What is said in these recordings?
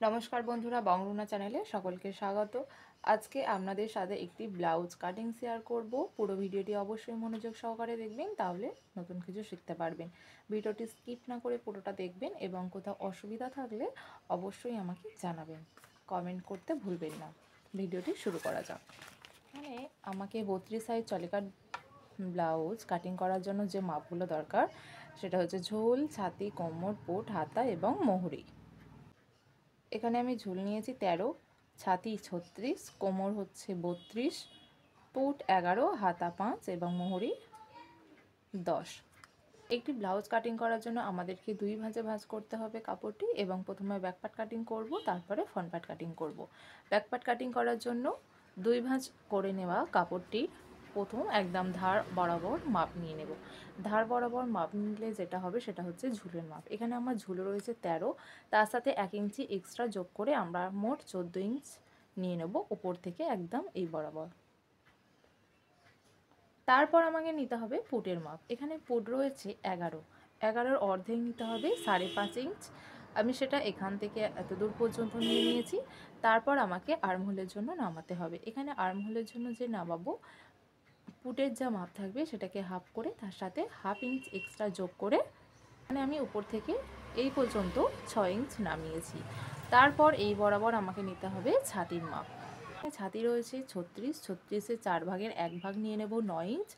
নমস্কার বন্ধুরা, বংরুনা চ্যানেলে সকলকে স্বাগত। আজকে আপনাদের সাথে একটি ব্লাউজ কাটিং শেয়ার করব। পুরো ভিডিওটি অবশ্যই মনোযোগ সহকারে দেখবেন, তাহলে নতুন কিছু শিখতে পারবেন। ভিডিওটি স্কিপ না করে পুরোটা দেখবেন এবং কোথাও অসুবিধা থাকলে অবশ্যই আমাকে জানাবেন, কমেন্ট করতে ভুলবেন না। ভিডিওটি শুরু করা যাক। মানে আমাকে 32 সাইজ চলেকার ব্লাউজ কাটিং করার জন্য যে মাপগুলো দরকার সেটা হচ্ছে ঝোল, ছাতি, কোমর, পুট, হাতা এবং মোহরি। এখানে আমি ঝুল নিয়েছি 13, ছাতি 36, কোমর হচ্ছে 32, পুট 11, হাতা 5 এবং মোহরি 10। একটি ব্লাউজ কাটিং করার জন্য আমাদেরকে দুই ভাঁজে ভাঁজ করতে হবে কাপড়টি, এবং প্রথমে ব্যাক পার্ট কাটিং করব, তারপরে ফ্রন্ট পার্ট কাটিং করব। ব্যাক পার্ট কাটিং করার জন্য দুই ভাঁজ করে নেওয়া কাপড়টি প্রথম একদম ধার বরাবর মাপ নিয়ে নেব। ধার বরাবর মাপ নিলে যেটা হবে সেটা হচ্ছে ঝুলের মাপ। এখানে আমার ঝুল রয়েছে 13, তার সাথে 1 ইঞ্চি এক্সট্রা যোগ করে আমরা মোট 14 ইঞ্চ নিয়ে নেব উপর থেকে একদম এই বরাবর। তারপর আমাকে নিতে হবে পুটের মাপ। এখানে পুট রয়েছে 11, 11-র অর্ধেক নিতে হবে 5.5 ইঞ্চ। আমি সেটা এখান থেকে এত দূর পর্যন্ত নিয়ে নিয়েছি। তারপর আমাকে আর্মহোলের জন্য নামাতে হবে। এখানে আর্মহোলের জন্য যে নামাবো, পুটের যা মাপ থাকবে সেটাকে হাফ করে তার সাথে 1/2 ইঞ্চ এক্সট্রা যোগ করে মানে আমি উপর থেকে এই পর্যন্ত 6 ইঞ্চ নামিয়েছি। তারপর এই বরাবর আমাকে নিতে হবে ছাতির মাপ। ছাতি রয়েছে 36, 36-এর 4 ভাগের 1 ভাগ নিয়ে নেব 9 ইঞ্চ,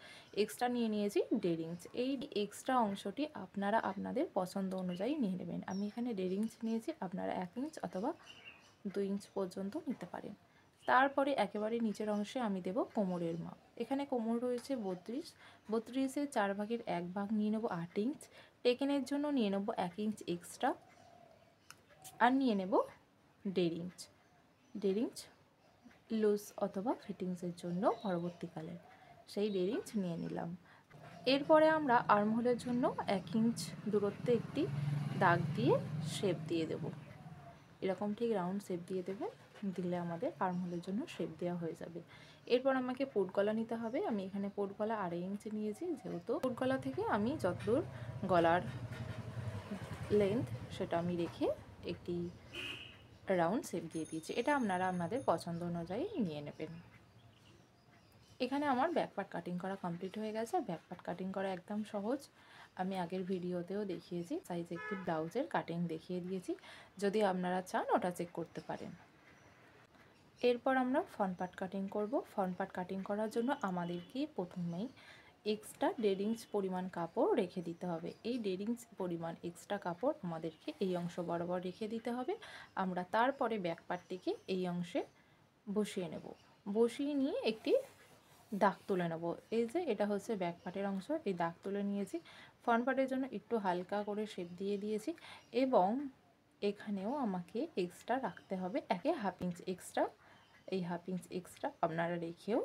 এক্সট্রা নিয়ে নিয়েছি 1.5 ইঞ্চ। এই এক্সট্রা অংশটি আপনারা আপনাদের পছন্দ অনুযায়ী নিয়ে নেবেন। আমি এখানে 1.5 ইঞ্চ নিয়েছি, আপনারা 1 ইঞ্চ অথবা 2 ইঞ্চ পর্যন্ত নিতে পারেন। তারপরে একেবারে নিচের অংশে আমি দেব কোমরের মাপ। এখানে কোমর রয়েছে 32, 32-এর 4 ভাগের 1 ভাগ নিয়ে নেব 8 ইঞ্চ, টেকেনের জন্য নিয়ে নেব 1 ইঞ্চ এক্সট্রা, আর নিয়ে নেব 1.5 ইঞ্চ, 1.5 ইঞ্চ লুজ অথবা ফিটিংসের জন্য পরবর্তীকালে সেই 1.5 ইঞ্চ নিয়ে নিলাম। এরপরে আমরা আর্মহোলের জন্য 1 ইঞ্চ দূরত্বে একটি দাগ দিয়ে শেপ দিয়ে দেব। এরকম ঠিক রাউন্ড শেপ দিয়ে দেবেন, দিলে আমাদের আর্মহোলের জন্য শেপ দেওয়া হয়ে যাবে। এরপর আমাকে পোট গলা নিতে হবে। আমি এখানে পোট গলা 2.5 ইঞ্চ নিয়েছি, যেহেতু পোট গলা থেকে আমি যতদূর গলার লেন্থ সেটা আমি রেখে একটি রাউন্ড শেপ দিয়ে দিয়েছি। এটা আপনারা আপনাদের পছন্দ অনুযায়ী নিয়ে নেবেন। এখানে আমার ব্যাক পার্ট কাটিং করা কমপ্লিট হয়ে গেছে। ব্যাক পার্ট কাটিং করা একদম সহজ, আমি আগের ভিডিওতেও দেখিয়েছি, সাইজ একটি ব্লাউজের কাটিং দেখিয়ে দিয়েছি, যদি আপনারা চান ওটা চেক করতে পারেন। এরপর আমরা ফ্রন্ট পার্ট কাটিং করব। ফ্রন্ট পার্ট কাটিং করার জন্য আমাদেরকে প্রথমেই এক্সট্রা 1.5 ইঞ্চ পরিমাণ কাপড় রেখে দিতে হবে। এই 1.5 ইঞ্চ পরিমাণ এক্সট্রা কাপড় আমাদেরকে এই অংশ বরাবর রেখে দিতে হবে। আমরা তারপরে ব্যাক পার্টটিকে এই অংশে বসিয়ে নেব। বসিয়ে নিয়ে একটি দাগ তুলে নেব। এই যে এটা হচ্ছে ব্যাক পার্টের অংশ, এই দাগ তুলে নিয়েছি। ফ্রন্ট পার্টের জন্য একটু হালকা করে শেপ দিয়ে দিয়েছি, এবং এখানেও আমাকে এক্সট্রা রাখতে হবে 1/2 ইঞ্চ এক্সট্রা। এই 1/2 ইঞ্চ এক্সট্রা আপনারা রেখেও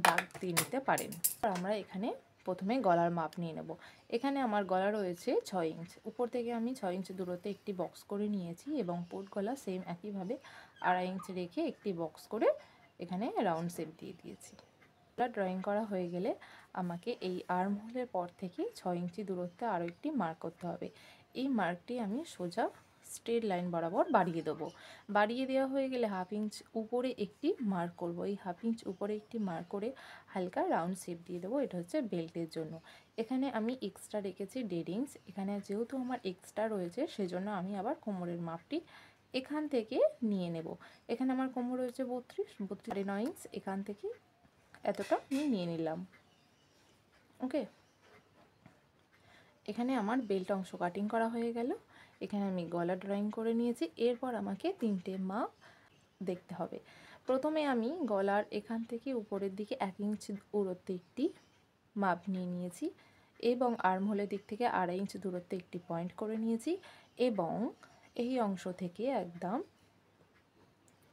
দাগ দিয়ে নিতে পারেন। আমরা এখানে প্রথমে গলার মাপ নিয়ে নেব। এখানে আমার গলা রয়েছে 6 ইঞ্চ, উপর থেকে আমি 6 ইঞ্চ দূরত্বে একটি বক্স করে নিয়েছি, এবং পোট গলা সেম একইভাবে 2.5 ইঞ্চ রেখে একটি বক্স করে এখানে রাউন্ড শেপ দিয়ে দিয়েছি। ড্রয়িং করা হয়ে গেলে আমাকে এই আর্মহোলের পর থেকে 6 ইঞ্চি দূরত্বে আরও একটি মার্ক করতে হবে। এই মার্কটি আমি সোজা স্ট্রেট লাইন বরাবর বাড়িয়ে দেবো। বাড়িয়ে দেওয়া হয়ে গেলে 1/2 ইঞ্চ উপরে একটি মার্ক করব। এই 1/2 ইঞ্চ উপরে একটি মার্ক করে হালকা রাউন্ড শেপ দিয়ে দেবো। এটা হচ্ছে বেল্টের জন্য। এখানে আমি এক্সট্রা রেখেছি 1.5 ইঞ্চ। এখানে যেহেতু আমার এক্সট্রা রয়েছে সেজন্য আমি আবার কোমরের মাপটি এখান থেকে নিয়ে নেব। এখানে আমার কোমর রয়েছে 32, 9 ইঞ্চ, এখান থেকে এতটা আমি নিয়ে নিলাম। ওকে, এখানে আমার বেল্ট অংশ কাটিং করা হয়ে গেল। এখানে আমি গলা ড্রয়িং করে নিয়েছি। এরপর আমাকে 3টে মাপ দেখতে হবে। প্রথমে আমি গলার এখান থেকে উপরের দিকে 1 ইঞ্চ দূরত্বে একটি মাপ নিয়ে নিয়েছি, এবং আর্মহোলের দিক থেকে 2.5 ইঞ্চ দূরত্বে একটি পয়েন্ট করে নিয়েছি, এবং এই অংশ থেকে একদম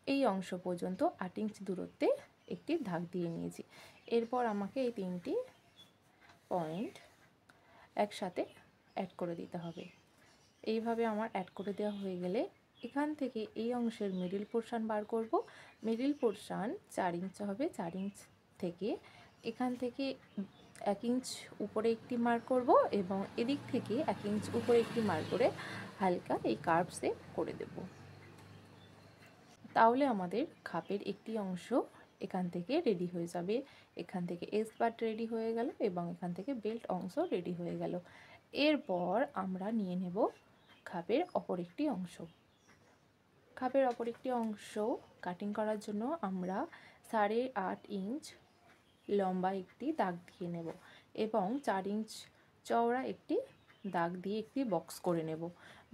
এই অংশ পর্যন্ত 8 ইঞ্চ দূরত্বে একটি দাগ দিয়ে নিয়েছি। এরপর আমাকে এই 3টি পয়েন্ট একসাথে অ্যাড করে দিতে হবে। এইভাবে আমার অ্যাড করে দেওয়া হয়ে গেলে এখান থেকে এই অংশের মিডিল পোর্শান বার করব। মিডিল পোর্শান 4 ইঞ্চ হবে। 4 ইঞ্চ থেকে এখান থেকে 1 ইঞ্চ উপরে একটি মার্ক করব, এবং এদিক থেকে 1 ইঞ্চ উপরে একটি মার্ক করে হালকা এই কার্ভ শেপ করে দেব। তাহলে আমাদের খাপের একটি অংশ এখান থেকে রেডি হয়ে যাবে। এখান থেকে এস পার্ট রেডি হয়ে গেল এবং এখান থেকে বেল্ট অংশ রেডি হয়ে গেল। এরপর আমরা নিয়ে নেব খাপের অপর একটি অংশ। খাপের অপর একটি অংশ কাটিং করার জন্য আমরা 8.5 ইঞ্চ লম্বা একটি দাগ দিয়ে নেব এবং 4 ইঞ্চ চওড়া একটি দাগ দিয়ে একটি বক্স করে নেব।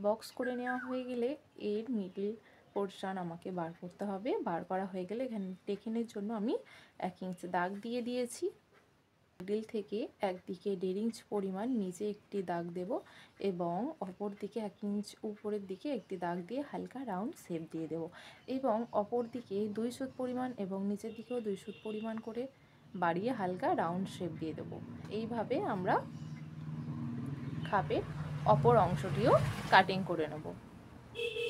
বক্স করে নেওয়া হয়ে গেলে এর মিডল পোর্শন আমাকে বার করতে হবে। বার করা হয়ে গেলে এখানে টেকিনের জন্য আমি 1 ইঞ্চ দাগ দিয়ে দিয়েছি। মিডল থেকে একদিকে 1.5 ইঞ্চ পরিমাণ নিচে একটি দাগ দেব এবং অপর দিকে 1 ইঞ্চ উপরের দিকে একটি দাগ দিয়ে হালকা রাউন্ড শেপ দিয়ে দেব এবং অপর দিকে 2 সুত পরিমাণ এবং নিচের দিকেও 2 সুত পরিমাণ করে বাড়িয়ে হালকা রাউন্ড শেপ দিয়ে দেব। এইভাবে আমরা খাপের অপর অংশটিও কাটিং করে নেব।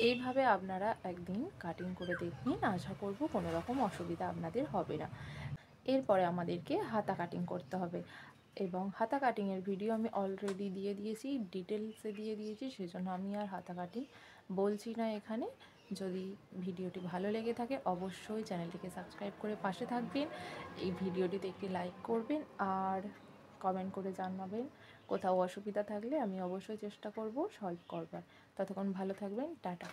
এইভাবে আপনারা একদিন কাটিং করে দেখবেন, আশা করব কোনো রকম অসুবিধা আপনাদের হবে না। এরপরে আমাদেরকে হাতা কাটিং করতে হবে এবং হাতা কাটিংয়ের ভিডিও আমি অলরেডি দিয়ে দিয়েছি, ডিটেলসে দিয়ে দিয়েছি, সেজন্য আমি আর হাতা কাটিং বলছি না এখানে। যদি ভিডিওটি ভালো লেগে থাকে অবশ্যই চ্যানেলটিকে সাবস্ক্রাইব করে পাশে থাকবেন, এই ভিডিওটিতে একটি লাইক করবেন আর কমেন্ট করে জানাবেন। কোথাও অসুবিধা থাকলে আমি অবশ্যই চেষ্টা করব সলভ করবার। ততক্ষণ ভালো থাকবেন, টাটা।